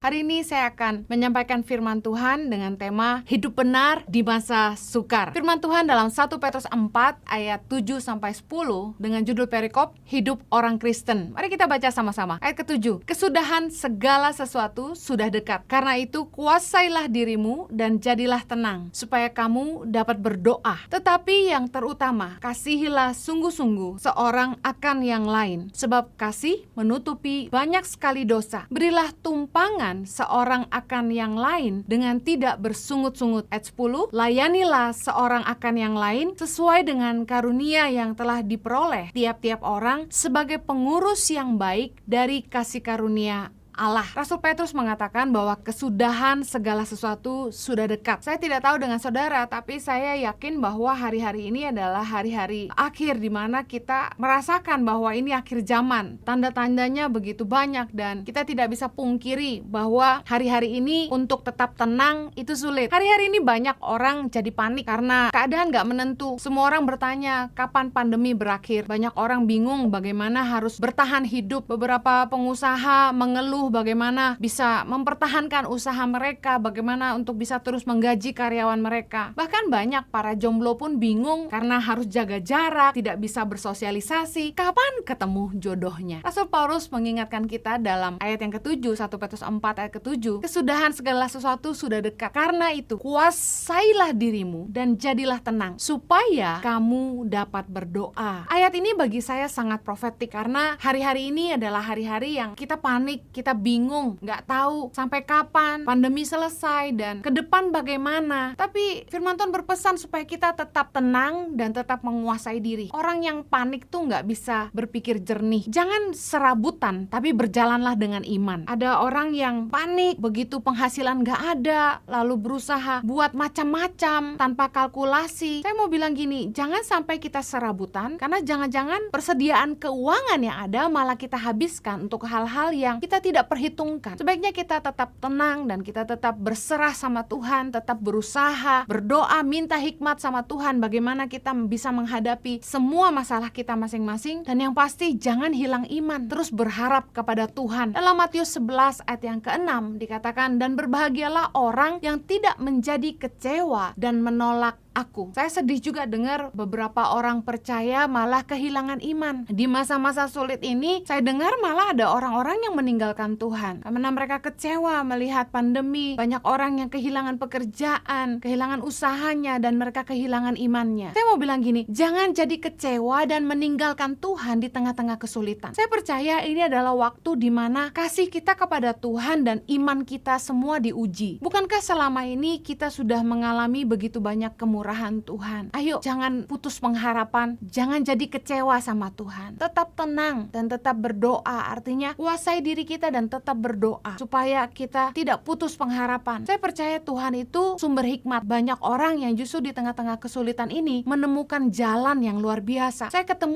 Hari ini saya akan menyampaikan firman Tuhan dengan tema hidup benar di masa sukar. Firman Tuhan dalam 1 Petrus 4 ayat 7-10 dengan judul perikop hidup orang Kristen. Mari kita baca sama-sama. Ayat ke-7. Kesudahan segala sesuatu sudah dekat. Karena itu kuasailah dirimu dan jadilah tenang supaya kamu dapat berdoa. Tetapi yang terutama, kasihilah sungguh-sungguh seorang akan yang lain, sebab kasih menutupi banyak sekali dosa. Berilah tumpangan seorang akan yang lain dengan tidak bersungut-sungut. Ayat 10, layanilah seorang akan yang lain sesuai dengan karunia yang telah diperoleh tiap-tiap orang sebagai pengurus yang baik dari kasih karunia Allah. Rasul Petrus mengatakan bahwa kesudahan segala sesuatu sudah dekat. Saya tidak tahu dengan saudara, tapi saya yakin bahwa hari-hari ini adalah hari-hari akhir di mana kita merasakan bahwa ini akhir zaman. Tanda-tandanya begitu banyak dan kita tidak bisa pungkiri bahwa hari-hari ini untuk tetap tenang itu sulit. Hari-hari ini banyak orang jadi panik karena keadaan gak menentu. Semua orang bertanya kapan pandemi berakhir. Banyak orang bingung bagaimana harus bertahan hidup. Beberapa pengusaha mengeluh bagaimana bisa mempertahankan usaha mereka, bagaimana untuk bisa terus menggaji karyawan mereka. Bahkan banyak para jomblo pun bingung karena harus jaga jarak, tidak bisa bersosialisasi. Kapan ketemu jodohnya? Rasul Paulus mengingatkan kita dalam ayat yang ke-7, 1 Petrus 4 ayat ke-7, kesudahan segala sesuatu sudah dekat. Karena itu, kuasailah dirimu dan jadilah tenang supaya kamu dapat berdoa. Ayat ini bagi saya sangat profetik karena hari-hari ini adalah hari-hari yang kita panik, kita bingung, nggak tahu sampai kapan pandemi selesai dan ke depan bagaimana. Tapi firman Tuhan berpesan supaya kita tetap tenang dan tetap menguasai diri. Orang yang panik tuh nggak bisa berpikir jernih. Jangan serabutan, tapi berjalanlah dengan iman. Ada orang yang panik, begitu penghasilan nggak ada, lalu berusaha buat macam-macam tanpa kalkulasi. Saya mau bilang gini, jangan sampai kita serabutan, karena jangan-jangan persediaan keuangan yang ada malah kita habiskan untuk hal-hal yang kita tidak perhitungkan. Sebaiknya kita tetap tenang dan kita tetap berserah sama Tuhan, tetap berusaha, berdoa, minta hikmat sama Tuhan bagaimana kita bisa menghadapi semua masalah kita masing-masing. Dan yang pasti jangan hilang iman, terus berharap kepada Tuhan. Dalam Matius 11 ayat yang ke-6 dikatakan, dan berbahagialah orang yang tidak menjadi kecewa dan menolak aku. Saya sedih juga dengar beberapa orang percaya malah kehilangan iman. Di masa-masa sulit ini, saya dengar malah ada orang-orang yang meninggalkan Tuhan karena mereka kecewa melihat pandemi. Banyak orang yang kehilangan pekerjaan, kehilangan usahanya, dan mereka kehilangan imannya. Saya mau bilang gini, jangan jadi kecewa dan meninggalkan Tuhan di tengah-tengah kesulitan. Saya percaya ini adalah waktu di mana kasih kita kepada Tuhan dan iman kita semua diuji. Bukankah selama ini kita sudah mengalami begitu banyak kemurahan Tuhan? Ayo, jangan putus pengharapan, jangan jadi kecewa sama Tuhan. Tetap tenang dan tetap berdoa. Artinya kuasai diri kita dan tetap berdoa supaya kita tidak putus pengharapan. Saya percaya Tuhan itu sumber hikmat. Banyak orang yang justru di tengah-tengah kesulitan ini menemukan jalan yang luar biasa. Saya ketemu